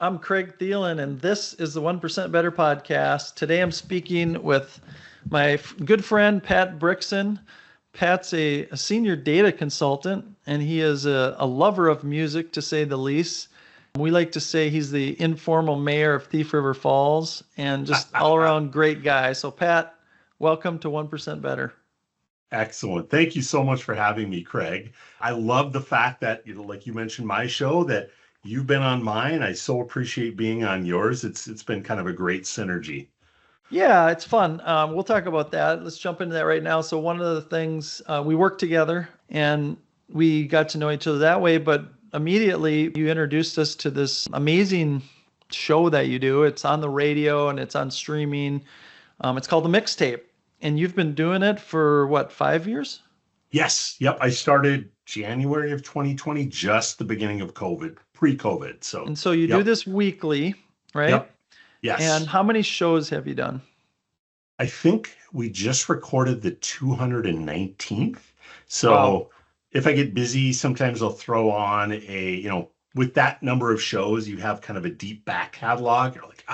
I'm Craig Thielen, and this is the 1% Better podcast. Today I'm speaking with my good friend, Pat Brickson. Pat's a senior data consultant, and he is a lover of music, to say the least. We like to say he's the informal mayor of Thief River Falls and just all around great guy. So, Pat, welcome to 1% Better. Excellent. Thank you so much for having me, Craig. I love the fact that, like you mentioned my show, that you've been on mine. I so appreciate being on yours. It's been kind of a great synergy. Yeah, it's fun. We'll talk about that. Let's jump into that right now. So one of the things we worked together and we got to know each other that way, but immediately you introduced us to this amazing show that you do. It's on the radio and it's on streaming. It's called the Mixtape. And you've been doing it for what, 5 years? Yes. Yep. I started January of 2020, just the beginning of COVID, pre-COVID. So you do this weekly, right? Yep. Yes. And how many shows have you done? I think we just recorded the 219th. So Wow. If I get busy, sometimes I'll throw on with that number of shows, you have kind of a deep back catalog. You're like,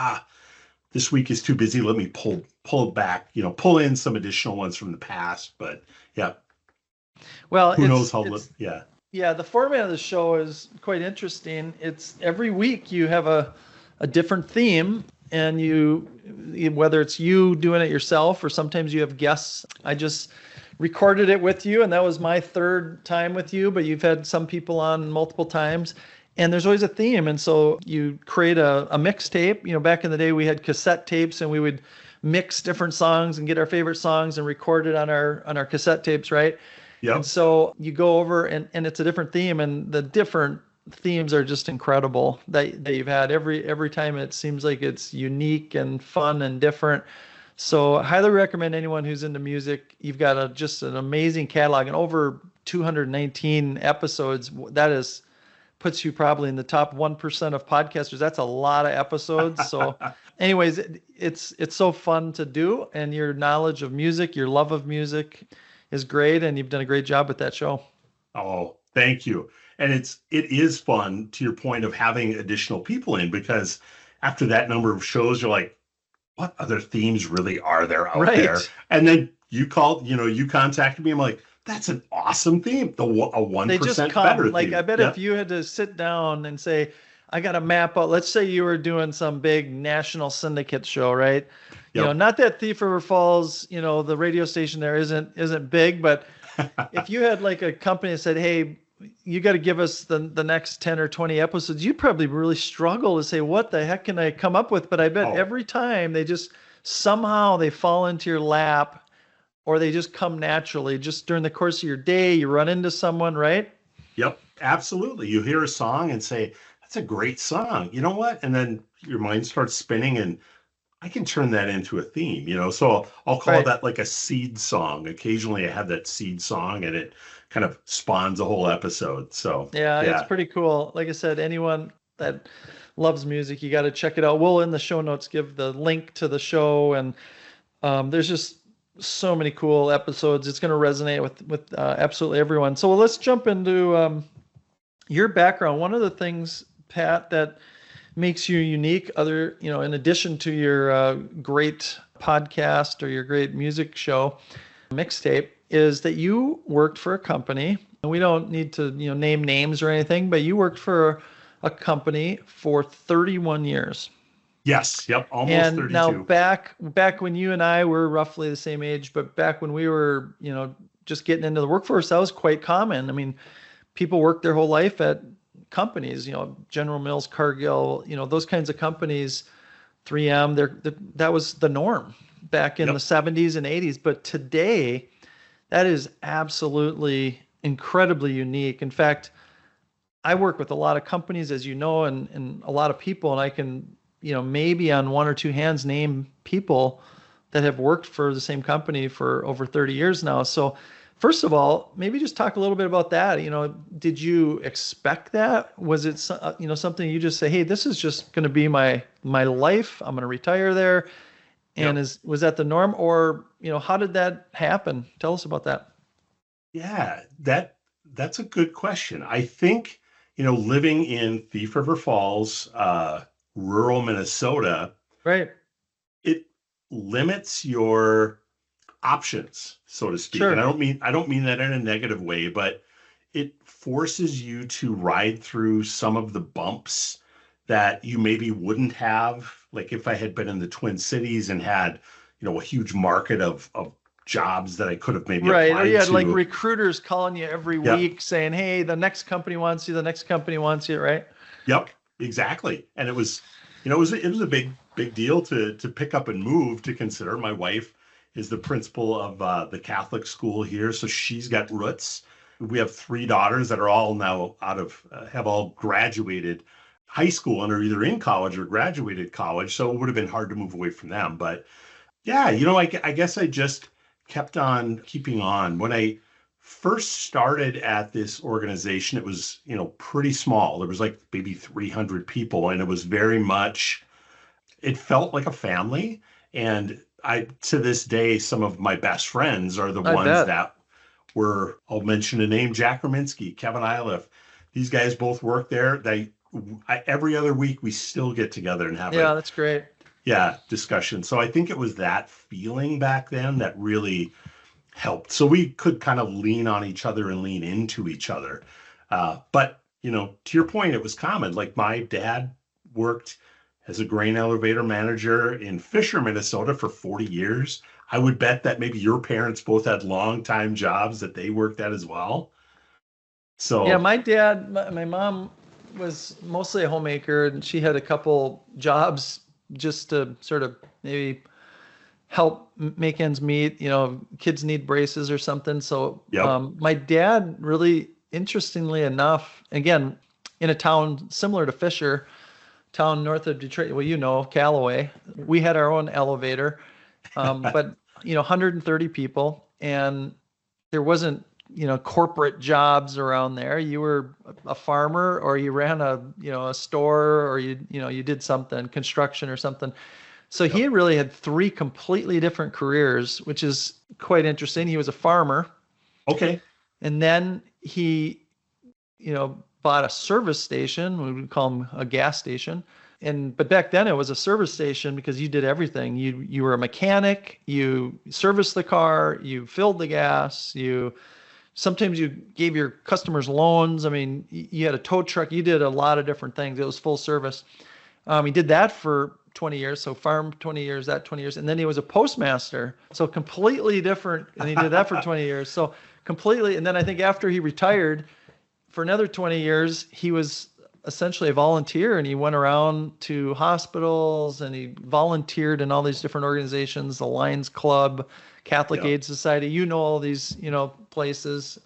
this week is too busy. Let me pull it back, pull in some additional ones from the past. But yeah. Well, who knows how, yeah. Yeah, the format of the show is quite interesting. It's every week you have a different theme, and whether it's you doing it yourself or sometimes you have guests. I just recorded it with you, and that was my third time with you, but you've had some people on multiple times. And there's always a theme. And so you create a mixtape. Back in the day, we had cassette tapes and we would mix different songs and get our favorite songs and record it on our cassette tapes, right? Yep. And so you go over and it's a different theme, and the different themes are just incredible that you've had. Every time it seems like it's unique and fun and different. So I highly recommend anyone who's into music. You've got just an amazing catalog and over 219 episodes. That puts you probably in the top 1% of podcasters. That's a lot of episodes. So anyways, it's so fun to do, and your knowledge of music, your love of music is great, and you've done a great job with that show. Oh, thank you. And it is fun, to your point of having additional people in, because after that number of shows, you're like, what other themes really are there out there? And then you contacted me. I'm like, that's an awesome theme. A 1% they just come, better like theme. I bet if you had to sit down and say, I got to map out, let's say you were doing some big national syndicate show, right? Yep. Not that Thief River Falls, the radio station there isn't big, but if you had like a company that said, hey, you got to give us the next 10 or 20 episodes, you'd probably really struggle to say, what the heck can I come up with? But I bet every time somehow they fall into your lap, or they just come naturally. Just during the course of your day, you run into someone, right? Yep, absolutely. You hear a song and say, that's a great song. You know what? And then your mind starts spinning, and I can turn that into a theme, So I'll call that like a seed song. Occasionally I have that seed song, and it kind of spawns a whole episode. So yeah, it's pretty cool. Like I said, anyone that loves music, you got to check it out. We'll, in the show notes, give the link to the show, and there's just so many cool episodes. It's going to resonate with absolutely everyone. So let's jump into your background. One of the things, Pat, that makes you unique, in addition to your great podcast or your great music show, Mixtape, is that you worked for a company, and we don't need to name names or anything, but you worked for a company for 31 years. Yes. Yep. Almost and 32. Now back when you and I were roughly the same age, but back when we were, just getting into the workforce, that was quite common. I mean, people work their whole life at companies, General Mills, Cargill, those kinds of companies, 3M, that was the norm back in the 70s and 80s. But today, that is absolutely incredibly unique. In fact, I work with a lot of companies, as you know, and a lot of people, and I can maybe on one or two hands name people that have worked for the same company for over 30 years now. So first of all, maybe just talk a little bit about that. Did you expect that? Was it, something you just say, hey, this is just going to be my life. I'm going to retire there. And was that the norm, or, how did that happen? Tell us about that. Yeah, that's a good question. I think, living in Thief River Falls, rural Minnesota, Right. it limits your options, so to speak. And Sure. I don't mean that in a negative way, but it forces you to ride through some of the bumps that you maybe wouldn't have, like if I had been in the Twin Cities and had, a huge market of jobs that I could have maybe Right. Or you applied had like to. recruiters calling you every Yep. week saying, "Hey, the next company wants you, the next company wants you," right? Yep, exactly. And it was a big deal to pick up and move to consider. My wife is the principal of the Catholic school here, so she's got roots. We have three daughters that are all now have all graduated high school and are either in college or graduated college. So it would have been hard to move away from them. But yeah, I guess I just kept on keeping on. When I first started at this organization, it was, pretty small. There was like maybe 300 people, and it was very much, it felt like a family. And to this day, some of my best friends are the I ones bet. that I'll mention a name, Jack Rominski, Kevin Iliff. These guys both work there. Every other week, we still get together and have Yeah, that's great. discussion. So I think it was that feeling back then that really helped. So we could kind of lean on each other and lean into each other. But, to your point, it was common. Like my dad worked as a grain elevator manager in Fisher, Minnesota for 40 years. I would bet that maybe your parents both had long time jobs that they worked at as well. Yeah, So, my dad, my mom was mostly a homemaker, and she had a couple jobs just to sort of maybe help make ends meet. Kids need braces or something. So yep. my dad really, interestingly enough, again, in a town similar to Fisher, town north of Detroit, well, Callaway, we had our own elevator, but 130 people, and there wasn't corporate jobs around there. You were a farmer, or you ran a store, or you did something, construction or something. So he Yep. really had three completely different careers, which is quite interesting. He was a farmer, Okay. and then he bought a service station. We would call them a gas station. But back then it was a service station because you did everything. You were a mechanic, you serviced the car, you filled the gas, you sometimes you gave your customers loans. I mean, you had a tow truck, you did a lot of different things. It was full service. He did that for 20 years. So farm 20 years, that 20 years. And then he was a postmaster. So completely different. And he did that for 20 years. So completely. And then I think after he retired for another 20 years, he was essentially a volunteer, and he went around to hospitals and he volunteered in all these different organizations, the Lions Club, Catholic Yep. Aid Society, all these, places.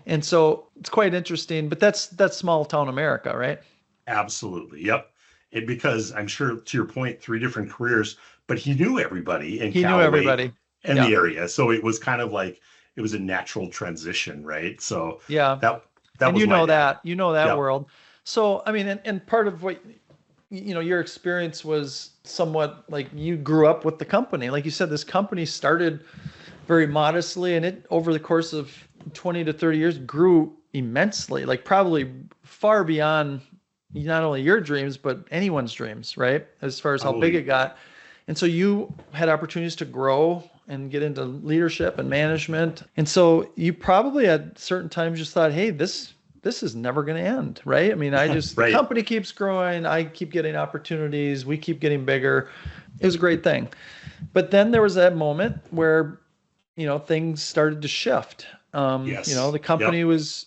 And so it's quite interesting, but that's small town America, right? Absolutely. Yep. And because I'm sure to your point, three different careers, but he knew everybody in He knew Callaway everybody. and Yeah. the area. So it was kind of like it was a natural transition, right? So Yeah. that that And was my dad. you know that Yep. world. So, I mean, and part of what, your experience was somewhat like you grew up with the company. Like you said, this company started very modestly, and it, over the course of 20 to 30 years, grew immensely, like probably far beyond not only your dreams, but anyone's dreams, right? As far as how big it Probably. got. And so you had opportunities to grow and get into leadership and management. And so you probably at certain times just thought, hey, this is never going to end, right? I mean, the Right. company keeps growing, I keep getting opportunities, we keep getting bigger. It was a great thing. But then there was that moment where, things started to shift. Yes. The Yep. company was,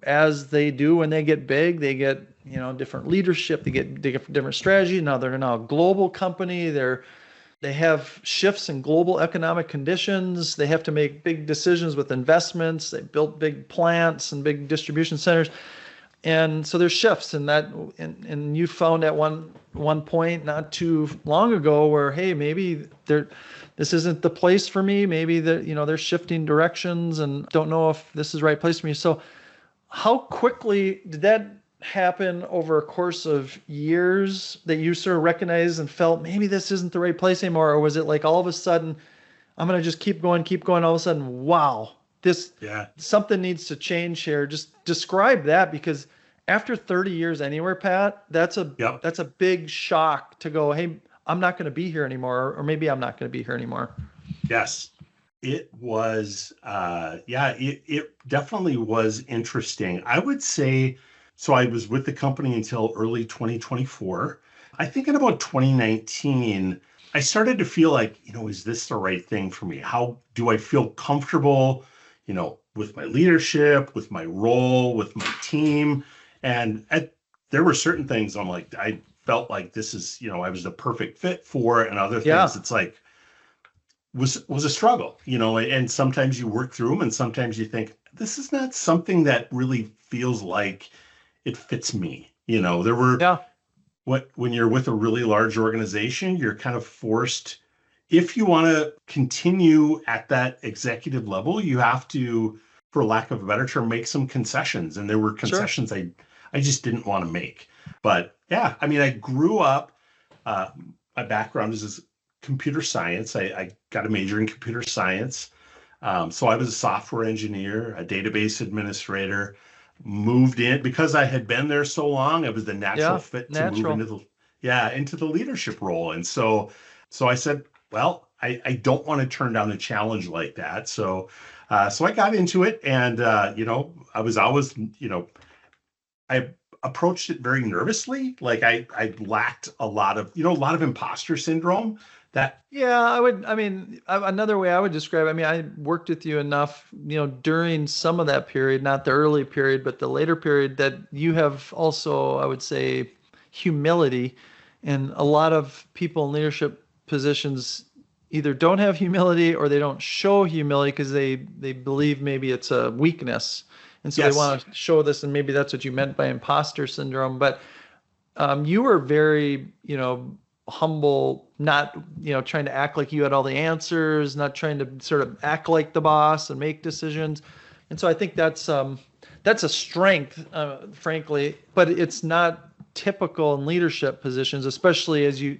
as they do when they get big, they get, different leadership, they get different strategy. They're now a global company. They have shifts in global economic conditions. They have to make big decisions with investments. They built big plants and big distribution centers. And so there's shifts in that. And you found at one point not too long ago where, hey, maybe this isn't the place for me. Maybe they're shifting directions and don't know if this is the right place for me. So how quickly did that happen over a course of years that you sort of recognized and felt maybe this isn't the right place anymore? Or was it like all of a sudden, I'm going to just keep going, all of a sudden, wow, this Yeah. something needs to change here? Just describe that, because after 30 years anywhere, Pat, Yep. that's a big shock to go, hey, I'm not going to be here anymore, or maybe I'm not going to be here anymore. Yes. It was, yeah, it definitely was interesting. I would say, so I was with the company until early 2024. I think in about 2019, I started to feel like, is this the right thing for me? How do I feel comfortable, with my leadership, with my role, with my team? And there were certain things I'm like, I felt like this is, I was the perfect fit for, and other things Yeah, it's like, was a struggle, and sometimes you work through them and sometimes you think this is not something that really feels like it fits me. There were yeah, when you're with a really large organization, you're kind of forced, if you want to continue at that executive level, you have to, for lack of a better term, make some concessions. And there were sure. concessions I just didn't want to make. But yeah, I mean, I grew up, uh, my background is computer science. I got a major in computer science. So I was a software engineer, a database administrator, moved in because I had been there so long. It was the natural Yeah, fit to move natural. into the leadership role. And so I said, well, I don't want to turn down a challenge like that. So I got into it, and I was always, I approached it very nervously. Like I lacked a lot of imposter syndrome that. Yeah, I mean, another way I would describe, I mean, I worked with you enough, during some of that period, not the early period, but the later period, that you have also, I would say, humility. And a lot of people in leadership positions either don't have humility or they don't show humility because they believe maybe it's a weakness. And so they Yes. want to show this, and maybe that's what you meant by imposter syndrome. But you were very, humble, not, trying to act like you had all the answers, not trying to sort of act like the boss and make decisions. And so I think that's a strength, frankly, but it's not typical in leadership positions, especially as you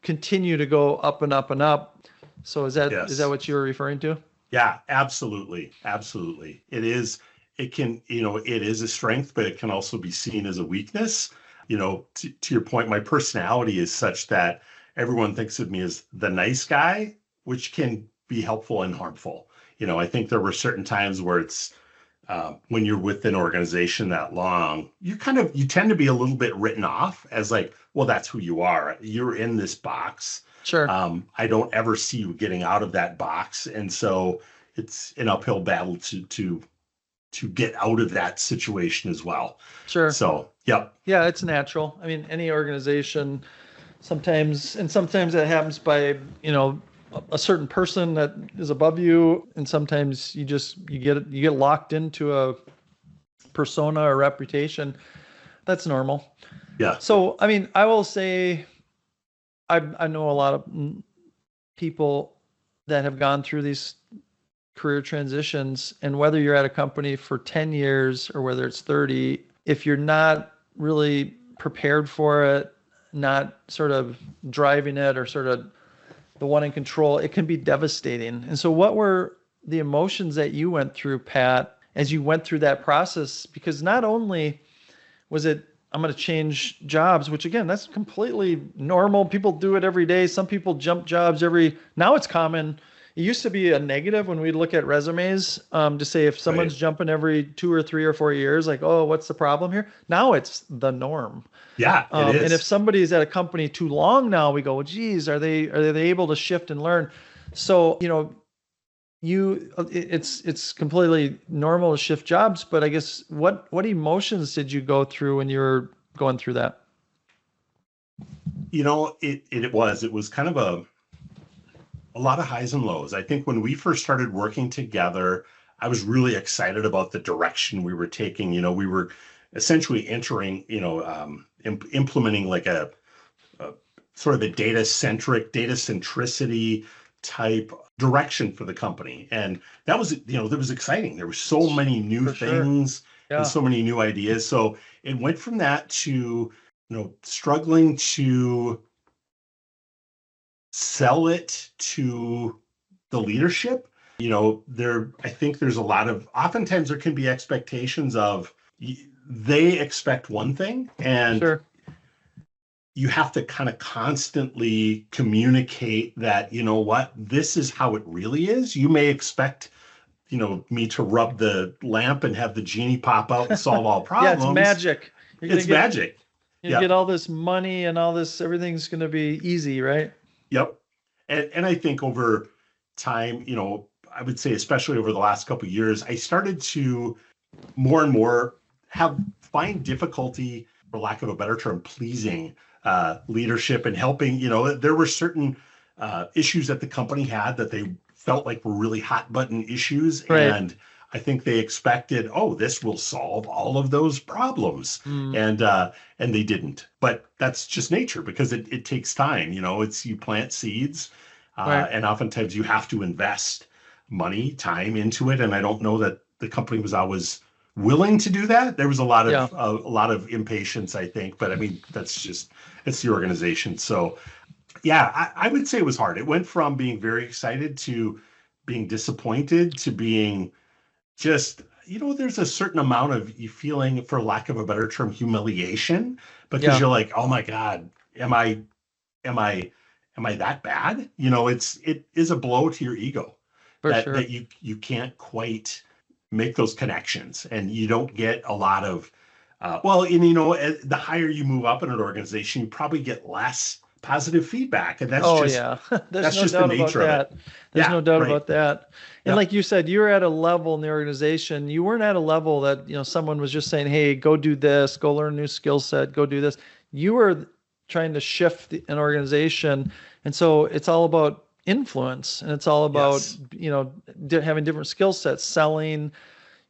continue to go up and up and up. So is that Yes. what you were referring to? Yeah, absolutely. Absolutely. It is a strength, but it can also be seen as a weakness. To your point, my personality is such that everyone thinks of me as the nice guy, which can be helpful and harmful. I think there were certain times where it's, when you're with an organization that long, you tend to be a little bit written off as like, well, that's who you are. You're in this box. Sure. I don't ever see you getting out of that box, and so it's an uphill battle to get out of that situation as well. Sure. So, yep, Yeah, it's natural. I mean, any organization sometimes that happens by, a certain person that is above you, and sometimes you get locked into a persona or reputation. That's normal. yeah, So, I mean, I will say I know a lot of people that have gone through these career transitions, and whether you're at a company for 10 years or whether it's 30, if you're not really prepared for it, not sort of driving it or sort of the one in control, it can be devastating. And so what were the emotions that you went through, Pat, as you went through that process? Because not only was it, I'm going to change jobs, which again, that's completely normal. People do it every day. Some people jump jobs now it's common. It used to be a negative when we look at resumes, to say if someone's right, jumping every 2 or 3 or 4 years, like, oh, what's the problem here? Now it's the norm. yeah, it And if is. somebody's at a company too long now, we go, well, geez, are they able to shift and learn? So, it's completely normal to shift jobs, but I guess what emotions did you go through when you were going through that? It was kind of a lot of highs and lows. I think when we first started working together, I was really excited about the direction we were taking. We were essentially entering, implementing like a sort of a data centricity type direction for the company. And that was exciting. There were so many new For sure. things and Yeah. so many new ideas. So it went from that to, struggling to sell it to the leadership. I think there's a lot of, oftentimes there can be expectations of, they expect one thing, and Sure. you have to kind of constantly communicate that, you know what, this is how it really is. You may expect, me to rub the lamp and have the genie pop out and solve all Yeah, it's problems. magic. You're gonna It's get magic. you Yep. get all this money and all this, everything's gonna be easy, right? Yep. And I think over time, I would say, especially over the last couple of years, I started to more and more find difficulty, for lack of a better term, pleasing leadership and helping. There were certain issues that the company had that they felt like were really hot button issues, Right. and I think they expected, oh, this will solve all of those problems, Mm, and they didn't. But that's just nature, because it takes time. It's, you plant seeds, right. and oftentimes you have to invest money, time into it. And I don't know that the company was always willing to do that. There was Yeah. a lot of impatience, I think. But I mean, it's the organization. So yeah, I would say it was hard. It went from being very excited to being disappointed to being just, there's a certain amount of you feeling, for lack of a better term, humiliation, because Yeah, you're like, oh my God, am I, am I, am I that bad? It is a blow to your ego for sure. that you can't quite make those connections, and you don't get a lot of, well, and the higher you move up in an organization, you probably get less positive feedback, and Oh yeah. There's that's no just the doubt about nature of it. that. There's Yeah, no doubt right. about that. And Yep. like you said, you were at a level in the organization. You weren't at a level that, someone was just saying, "Hey, go do this, go learn a new skill set, go do this." You were trying to shift an organization. And so it's all about influence, and it's all about, Yes. having different skill sets, selling,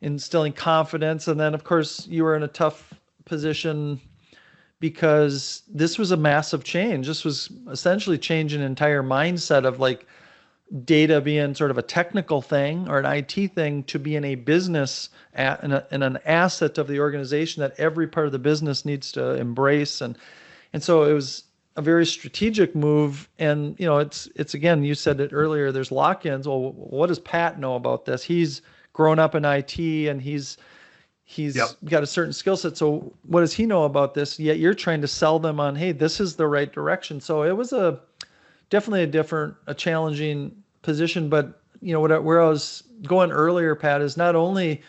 instilling confidence. And then of course you were in a tough position because this was a massive change. This was essentially changing an entire mindset of like data being sort of a technical thing or an IT thing to being a business and an asset of the organization that every part of the business needs to embrace. And so it was a very strategic move. And it's again, you said it earlier, there's lock-ins. Well, what does Pat know about this? He's grown up in IT, and he's Yep. got a certain skill set. So what does he know about this? Yet you're trying to sell them on, hey, this is the right direction. So it was definitely a challenging position. But where I was going earlier, Pat, is not only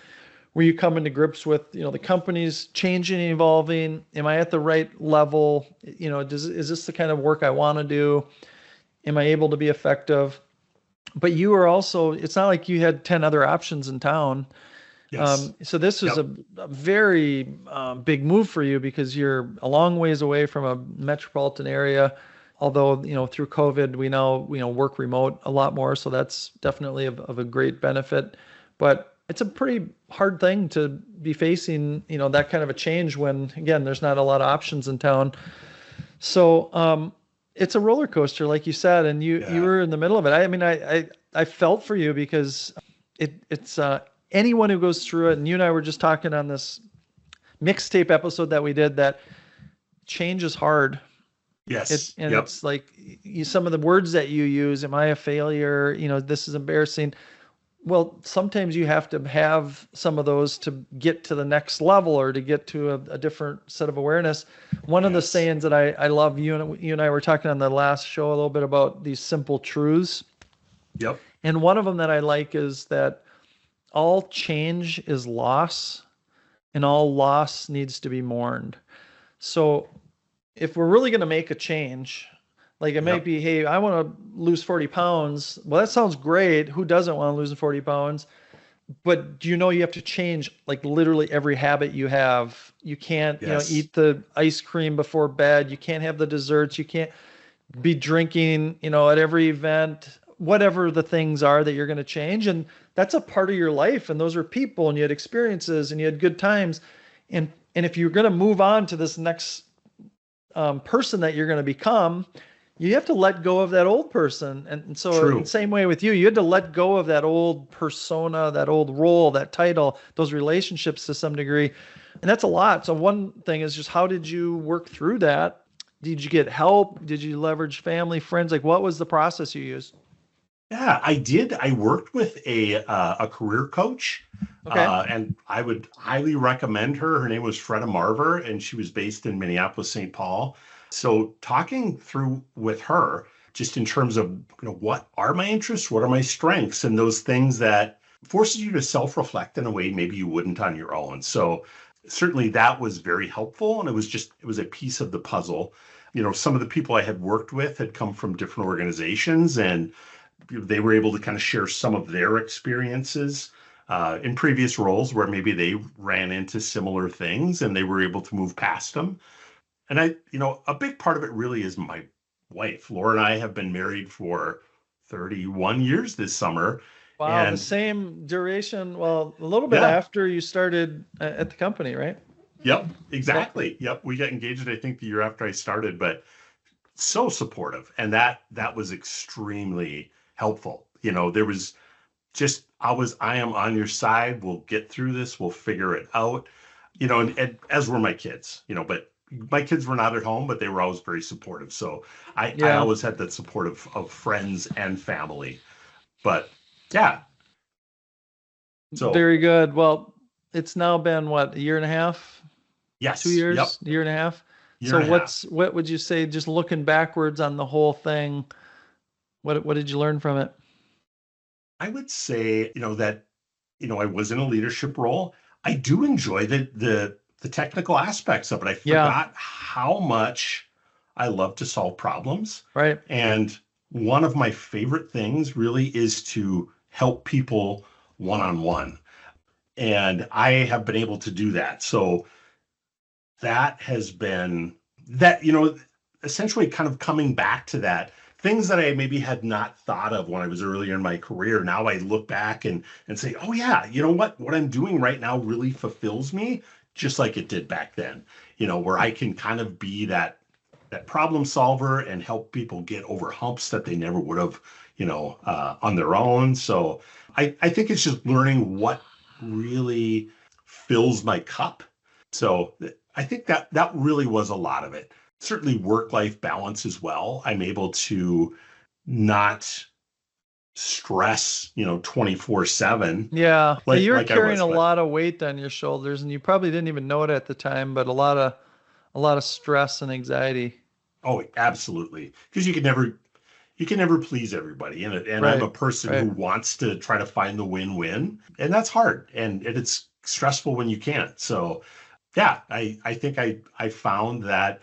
were you coming to grips with, the company's changing and evolving. Am I at the right level? Is this the kind of work I want to do? Am I able to be effective? But you were also, it's not like you had 10 other options in town. Yes. So this was Yep. a very big move for you because you're a long ways away from a metropolitan area. Although, through COVID, we now, work remote a lot more. So that's definitely of a great benefit. But it's a pretty hard thing to be facing, that kind of a change when, again, there's not a lot of options in town. So it's a roller coaster, like you said, and you Yeah. were in the middle of it. I mean, I felt for you because it's anyone who goes through it, and you and I were just talking on this mixtape episode that we did, that change is hard. Yes. And Yep. it's like some of the words that you use, am I a failure? This is embarrassing. Well, sometimes you have to have some of those to get to the next level or to get to a different set of awareness. One of the Yes. sayings that I love, you and I were talking on the last show a little bit about these simple truths. Yep. And one of them that I like is that all change is loss, and all loss needs to be mourned. So if we're really going to make a change, like it might Yep. be, hey, I want to lose 40 pounds. Well, that sounds great. Who doesn't want to lose 40 pounds? But do you have to change like literally every habit you have? You can't, Yes. eat the ice cream before bed. You can't have the desserts. You can't be drinking, at every event, whatever the things are that you're going to change. And that's a part of your life. And those are people, and you had experiences and you had good times. And if you're going to move on to this next person that you're going to become, you have to let go of that old person. And so in the True. same way with you had to let go of that old persona, that old role, that title, those relationships to some degree. And that's a lot. So one thing is just, how did you work through that? Did you get help? Did you leverage family, friends? Like, what was the process you used? Yeah, I did. I worked with a career coach, Okay. and I would highly recommend her. Her name was Freda Marver, and she was based in Minneapolis, St. Paul. So talking through with her, just in terms of what are my interests, what are my strengths, and those things that forces you to self-reflect in a way maybe you wouldn't on your own. So certainly that was very helpful, and it was a piece of the puzzle. Some of the people I had worked with had come from different organizations, and they were able to kind of share some of their experiences in previous roles where maybe they ran into similar things and they were able to move past them. And a big part of it really is my wife. Laura and I have been married for 31 years this summer. Wow, the And same duration. Well, a little bit yeah, after you started at the company, right? yep, Yep. exactly. Yep. We got engaged, I think, the year after I started, but so supportive. And that was extremely helpful. There was just I am on your side. We'll get through this. We'll figure it out. And as were my kids, but my kids were not at home, but they were always very supportive. So I Yeah. always had that support of friends and family. But yeah, so Very good. Well, it's now been what, a year and a half, two yes, yep, years, year and a half. year So and a half. what would you say, just looking backwards on the whole thing, what did you learn from it? I would say, that, I was in a leadership role. I do enjoy the technical aspects of it. I Yeah, forgot how much I love to solve problems. right. And one of my favorite things really is to help people one on one. And I have been able to do that. So that has been that, essentially kind of coming back to that things that I maybe had not thought of when I was earlier in my career. Now I look back and say, oh yeah, you know what I'm doing right now really fulfills me just like it did back then, where I can kind of be that problem solver and help people get over humps that they never would have, on their own. So I think it's just learning what really fills my cup. So I think that really was a lot of it. Certainly work-life balance as well. I'm able to not stress, 24/7 Yeah. Yeah, like you're like I carrying was, a but lot of weight on your shoulders and you probably didn't even know it at the time, but a lot of stress and anxiety. oh, absolutely. Because you can never please everybody. And I'm Right. a person who Right. wants to try to find the win-win. And that's hard. And it's stressful when you can't. So yeah, I think I found that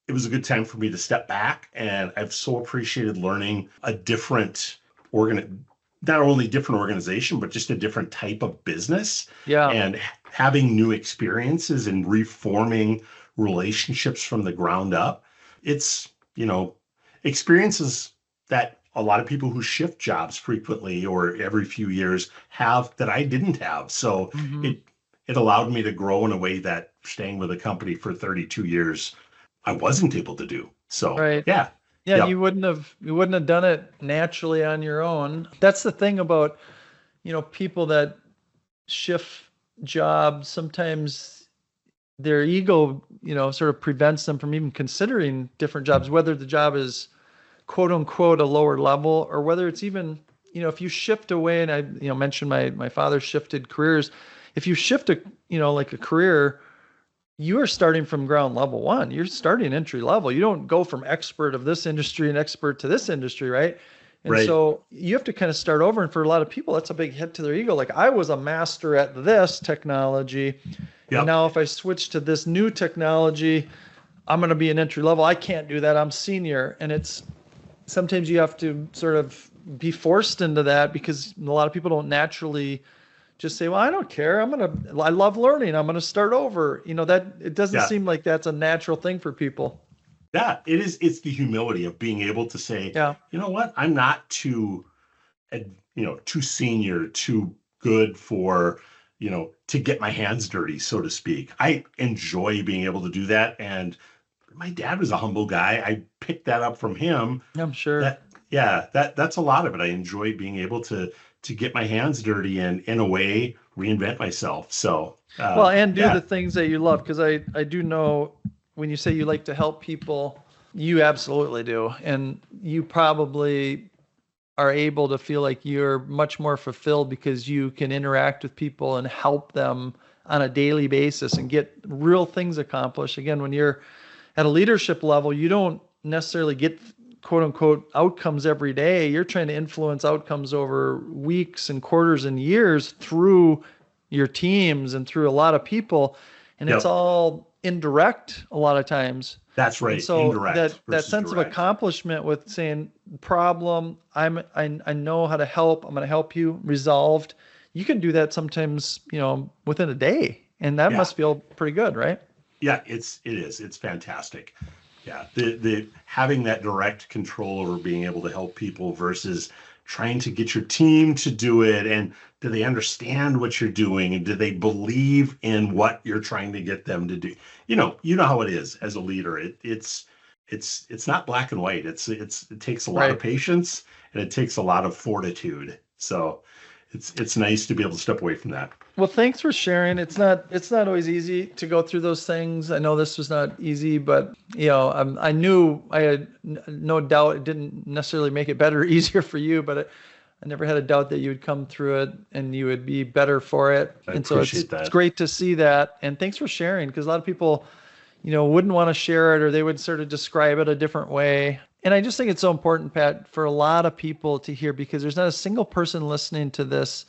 it was a good time for me to step back. And I've so appreciated learning a different organ, not only different organization, but just a different type of business Yeah. and having new experiences and reforming relationships from the ground up. It's, experiences that a lot of people who shift jobs frequently or every few years have that I didn't have. So Hmm. it allowed me to grow in a way that staying with a company for 32 years I wasn't able to do. So Right. yeah, Yeah, and yep, you wouldn't have done it naturally on your own. That's the thing about, people that shift jobs. Sometimes their ego, sort of prevents them from even considering different jobs, whether the job is quote unquote a lower level or whether it's even, if you shift away, and I, mentioned my father shifted careers. If you shift a, like a career, you are starting from ground level one. You're starting entry level. You don't go from expert of this industry and expert to this industry, right? And right, so you have to kind of start over. And for a lot of people, that's a big hit to their ego. Like, I was a master at this technology. And yep, now if I switch to this new technology, I'm going to be an entry level. I can't do that. I'm senior. And it's sometimes you have to sort of be forced into that because a lot of people don't naturally just say, well, I don't care. I love learning. I'm going to start over. That it doesn't yeah, seem like that's a natural thing for people. yeah. It is. It's the humility of being able to say, Yeah. you know what, I'm not too senior, too good for, to get my hands dirty, so to speak. I enjoy being able to do that. And my dad was a humble guy. I picked that up from him. I'm sure. That yeah, that's a lot of it. I enjoy being able to get my hands dirty and in a way reinvent myself. So Well, and do the yeah, things that you love. Because I do know when you say you like to help people, you absolutely do. And you probably are able to feel like you're much more fulfilled because you can interact with people and help them on a daily basis and get real things accomplished. Again, when you're at a leadership level, you don't necessarily get quote unquote outcomes every day. You're trying to influence outcomes over weeks and quarters and years through your teams and through a lot of people. And it's all indirect a lot of times. That's right. And so Indirect that sense direct. of accomplishment with saying problem, I know how to help. I'm going to help you resolved. You can do that sometimes, within a day, and that must feel pretty good, right? Yeah, it is. It's fantastic. Yeah, the having that direct control over being able to help people versus trying to get your team to do it, and do they understand what you're doing, and do they believe in what you're trying to get them to do? You know how it is as a leader. It's not black and white. It takes a lot of patience, and it takes a lot of fortitude. So it's nice to be able to step away from that. Well, thanks for sharing. It's not always easy to go through those things. I know this was not easy, but I knew, I had no doubt it didn't necessarily make it better or easier for you, but I never had a doubt that you would come through it and you would be better for it. And so it's great to see that. And thanks for sharing, because a lot of people, wouldn't want to share it, or they would sort of describe it a different way. And I just think it's so important, Pat, for a lot of people to hear, because there's not a single person listening to this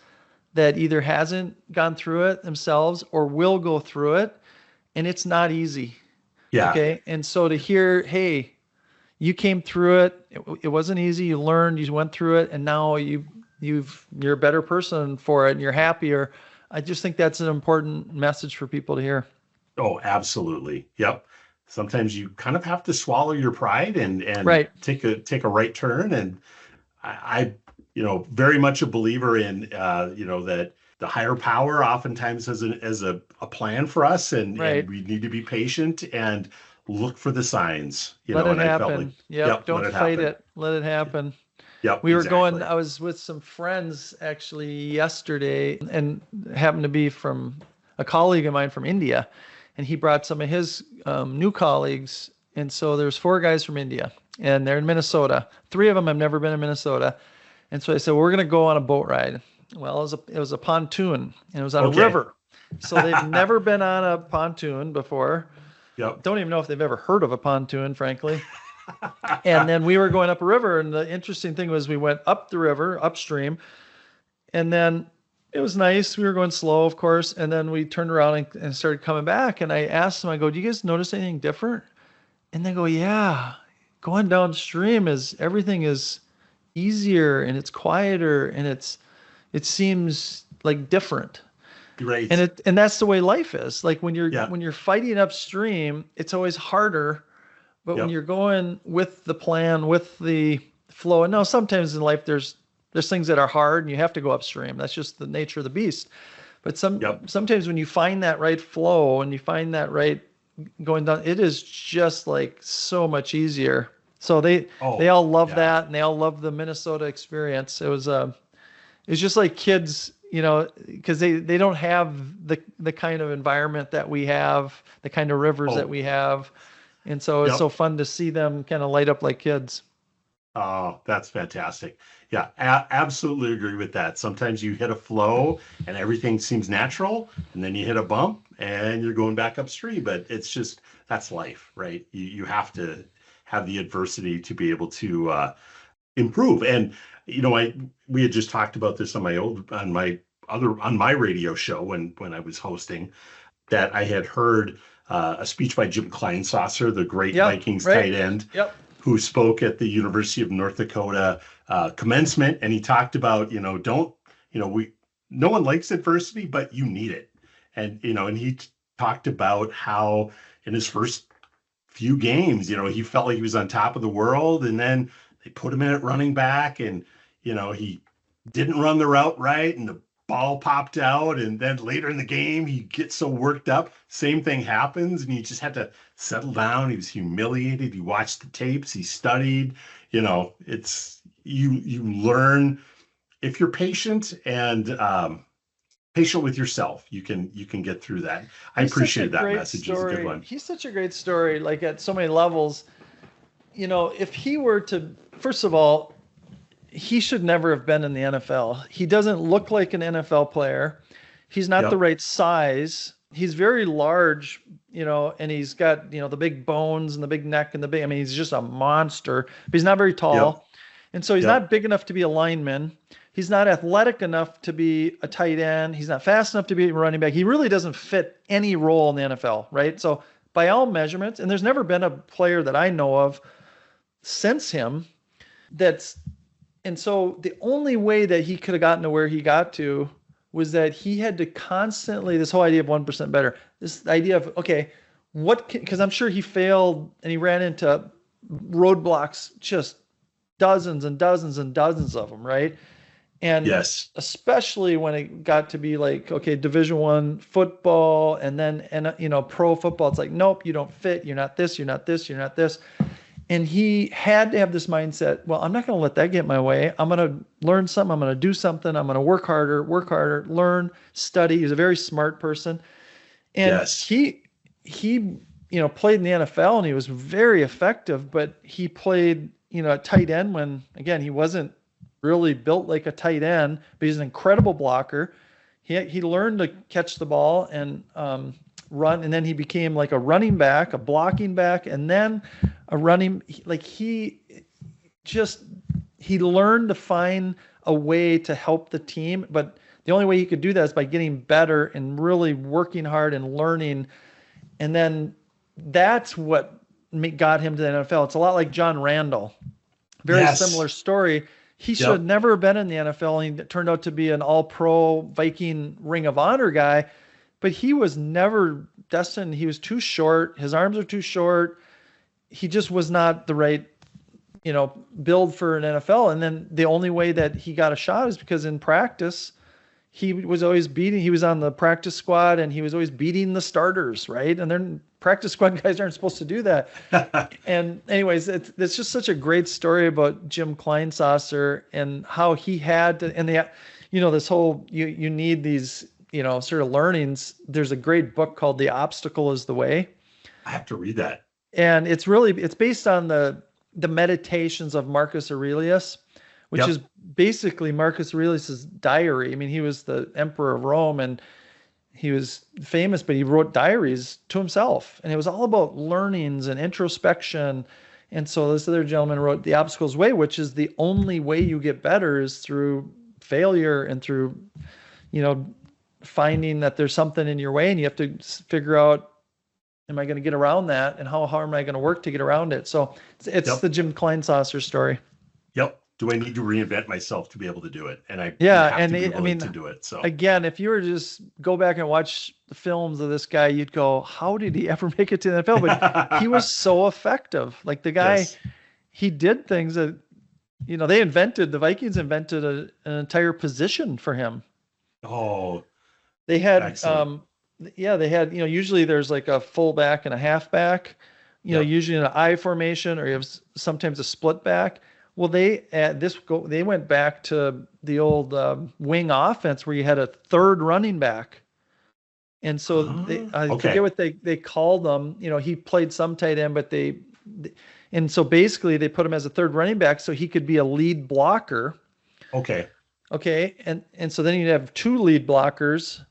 that either hasn't gone through it themselves or will go through it. And it's not easy. Yeah. Okay. And so to hear, hey, you came through it. It wasn't easy. You learned, you went through it, and now you're a better person for it and you're happier. I just think that's an important message for people to hear. Oh, absolutely. Yep. Sometimes you kind of have to swallow your pride and take a right turn. And I very much a believer in, that the higher power oftentimes has a plan for us, and we need to be patient and look for the signs. Let it happen. Don't fight it. Let it happen. Yep. I was with some friends actually yesterday, and happened to be from a colleague of mine from India, and he brought some of his new colleagues. And so there's 4 guys from India, and they're in Minnesota. 3 of them have never been in Minnesota. And so I said, we're going to go on a boat ride. Well, it was a pontoon, and it was on a river. So they've never been on a pontoon before. Yep. Don't even know if they've ever heard of a pontoon, frankly. And then we were going up a river, and the interesting thing was we went up the river, upstream, and then it was nice. We were going slow, of course, and then we turned around and started coming back. And I asked them, I go, do you guys notice anything different? And they go, yeah, going downstream everything is easier, and it's quieter, and it seems like different. Right. And that's the way life is. Like when you're fighting upstream, it's always harder. But when you're going with the plan, with the flow, and now sometimes in life there's things that are hard and you have to go upstream. That's just the nature of the beast. But sometimes when you find that right flow and you find that right going down, it is just like so much easier. So they all love that, and they all love the Minnesota experience. It was just like kids, because they don't have the kind of environment that we have, the kind of rivers that we have. And so it's so fun to see them kind of light up like kids. Oh, that's fantastic. Yeah, absolutely agree with that. Sometimes you hit a flow and everything seems natural, and then you hit a bump and you're going back upstream. But it's just, that's life, right? You have to have the adversity to be able to improve. And we had just talked about this on my radio show when I was hosting, that I had heard a speech by Jim Kleinsasser, the great Vikings tight end, who spoke at the University of North Dakota commencement, and he talked about no one likes adversity, but you need it. And and he talked about how in his first few games, he felt like he was on top of the world, and then they put him in at running back, and he didn't run the route right, and the ball popped out, and then later in the game he gets so worked up, same thing happens, and he just had to settle down. He was humiliated. He watched the tapes, he studied. It's you learn if you're patient and patient with yourself, you can get through that. I appreciate that message. It's a good one. He's such a great story, like at so many levels. If he were to, first of all, he should never have been in the NFL. He doesn't look like an NFL player. He's not the Yep. right size. He's very large, and he's got, the big bones and the big neck and I mean, he's just a monster, but he's not very Yep. tall. And so he's Yep. not big enough to be a lineman. He's not athletic enough to be a tight end. He's not fast enough to be a running back. He really doesn't fit any role in the NFL, right? So by all measurements, and there's never been a player that I know of since him that's, and so the only way that he could have gotten to where he got to was that he had to constantly, this whole idea of 1% better, this idea of, okay, because I'm sure he failed and he ran into roadblocks, just dozens and dozens and dozens of them, right? And Yes. especially when it got to be like, okay, Division I football and then, pro football, it's like, nope, you don't fit. You're not this, you're not this, you're not this. And he had to have this mindset, well, I'm not going to let that get in my way. I'm going to learn something. I'm going to do something. I'm going to work harder, learn, study. He's a very smart person. And Yes. he played in the NFL and he was very effective, but he played, a tight end when, again, he wasn't really built like a tight end, but he's an incredible blocker. He learned to catch the ball and run, and then he became like a running back, a blocking back, and then a running. Like he learned to find a way to help the team, but the only way he could do that is by getting better and really working hard and learning. And then that's what got him to the NFL. It's a lot like John Randall. Very similar story. He should have never been in the NFL. And he turned out to be an all-pro Viking Ring of Honor guy, but he was never destined. He was too short. His arms are too short. He just was not the right, build for an NFL. And then the only way that he got a shot is because in practice, he was on the practice squad and he was always beating the starters, right? And then practice squad guys aren't supposed to do that. And anyways, it's just such a great story about Jim Kleinsasser and how he had to, and this whole, you need these, sort of learnings. There's a great book called The Obstacle is the Way. I have to read that. And it's based on the meditations of Marcus Aurelius, which is basically Marcus Aurelius's diary. I mean, he was the emperor of Rome and he was famous, but he wrote diaries to himself. And it was all about learnings and introspection. And so this other gentleman wrote The Obstacle's Way, which is the only way you get better is through failure and through, finding that there's something in your way and you have to figure out, am I going to get around that? And how hard am I going to work to get around it? So it's the Jim Kleinsasser story. Yep. Do I need to reinvent myself to be able to do it? And I to do it. So again, if you were to just go back and watch the films of this guy, you'd go, how did he ever make it to the NFL? But he was so effective. Like the guy, he did things that, the Vikings invented an entire position for him. Oh, they had, excellent. Usually there's like a fullback and a halfback, usually in an I formation, or you have sometimes a split back. Well, they went back to the old wing offense where you had a third running back, and so I forget what they called them. He played some tight end, but and so basically they put him as a third running back so he could be a lead blocker. Okay, and so then you'd have two lead blockers,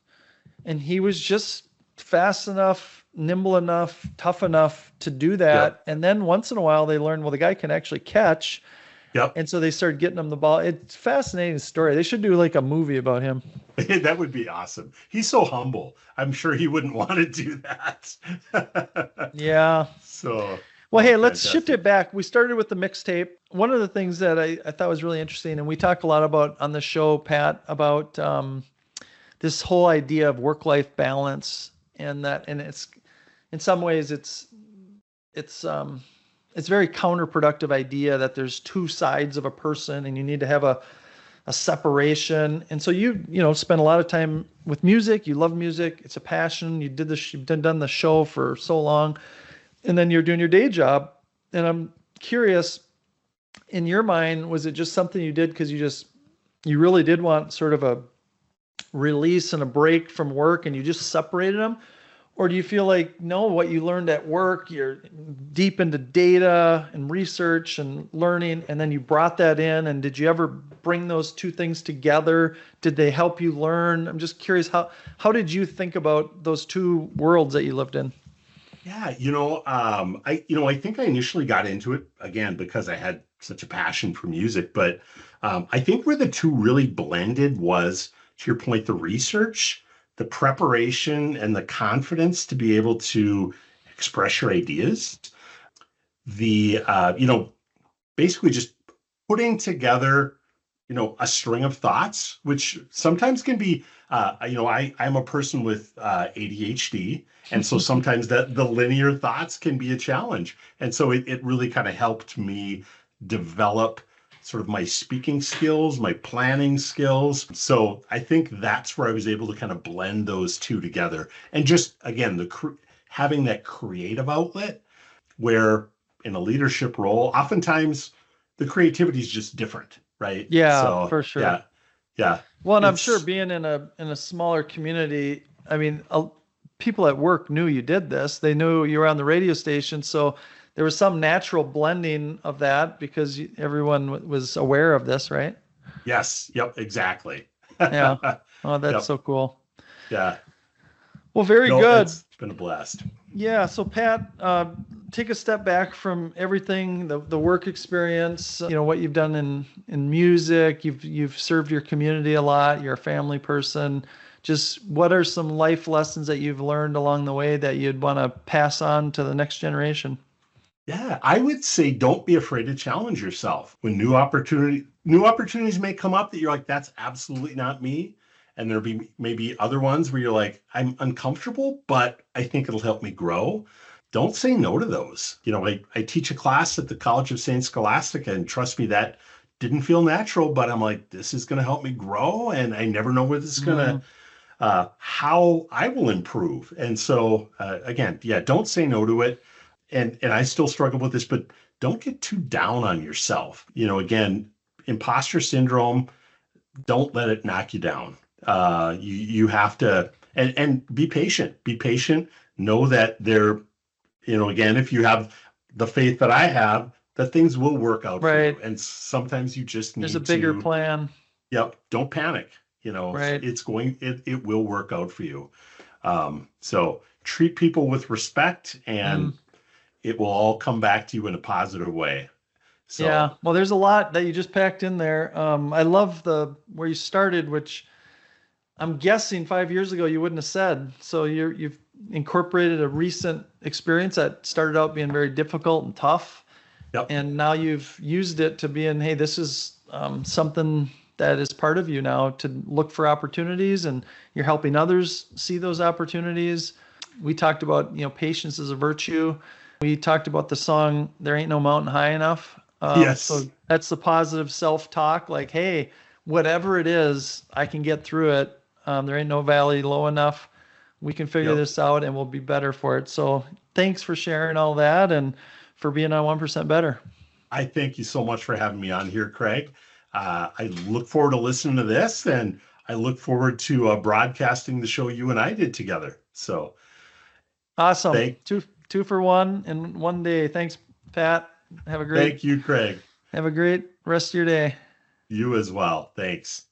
and he was just fast enough, nimble enough, tough enough to do that. Yep. And then once in a while they learned, well, the guy can actually catch. Yep. And so they started getting him the ball. It's a fascinating story. They should do like a movie about him. That would be awesome. He's so humble. I'm sure he wouldn't want to do that. Yeah. So, well, hey, let's shift it back. We started with the mixtape. One of the things that I thought was really interesting, and we talk a lot about on the show, Pat, about this whole idea of work-life balance, and it's in some ways it's very counterproductive idea that there's two sides of a person and you need to have a separation. And so you spend a lot of time with music. You love music. It's a passion. You've done the show for so long, and then you're doing your day job. And I'm curious, in your mind, was it just something you did because you really did want sort of a release and a break from work and you just separated them? Or do you feel like, no, what you learned at work, you're deep into data and research and learning, and then you brought that in, and did you ever bring those two things together? Did they help you learn? I'm just curious, how did you think about those two worlds that you lived in? Yeah, I think I initially got into it again because I had such a passion for music, but I think where the two really blended was, to your point, the research, the preparation, and the confidence to be able to express your ideas. Basically just putting together, a string of thoughts, which sometimes can be, I'm a person with ADHD. And so sometimes the linear thoughts can be a challenge. And so it really kind of helped me develop sort of my speaking skills, my planning skills. So I think that's where I was able to kind of blend those two together. And just, again, having that creative outlet where in a leadership role, oftentimes the creativity is just different, right? Yeah, So for sure. yeah, yeah, Well, and I'm sure it's being in a smaller community, I mean, people at work knew you did this. They knew you were on the radio station, so there was some natural blending of that because everyone was aware of this, right? yes, yep, exactly. Yeah. Oh, that's Yep, so cool. yeah. Well, very No, good. it's been a blast. Yeah. So, Pat, take a step back from everything, the work experience, what you've done in music. You've served your community a lot. You're a family person. Just what are some life lessons that you've learned along the way that you'd want to pass on to the next generation? Yeah, I would say don't be afraid to challenge yourself. When new opportunities may come up that you're like, that's absolutely not me. And there'll be maybe other ones where you're like, I'm uncomfortable, but I think it'll help me grow. Don't say no to those. I teach a class at the College of St. Scholastica, and trust me, that didn't feel natural, but I'm like, this is going to help me grow. And I never know where this is going Mm, to, how I will improve. And so, again, yeah, don't say no to it. And I still struggle with this, but don't get too down on yourself. Again, imposter syndrome, don't let it knock you down. You have to, and be patient. Be patient. Know that again, if you have the faith that I have, that things will work out for you. right. And sometimes you just There's a need bigger to, plan, yep, don't panic. right? It will work out for you. So treat people with respect, Mm. and it will all come back to you in a positive way. Yeah, So, well, there's a lot that you just packed in there. I love the where you started, which I'm guessing 5 years ago you wouldn't have said. So you've incorporated a recent experience that started out being very difficult and tough, yep, and now you've used it to be in, hey, this is something that is part of you now to look for opportunities, and you're helping others see those opportunities. We talked about, patience is a virtue. We talked about the song "There Ain't No Mountain High Enough." So yes, that's the positive self-talk. Like, hey, whatever it is, I can get through it. There ain't no valley low enough. We can figure yep. this out, and we'll be better for it. So thanks for sharing all that and for being on 1% Better. I thank you so much for having me on here, Craig. I look forward to listening to this, and I look forward to broadcasting the show you and I did together. So, Awesome. thank, Two for one in one day. Thanks, Pat. Have a great thank you, Craig. have a great rest of your day. You as well. Thanks.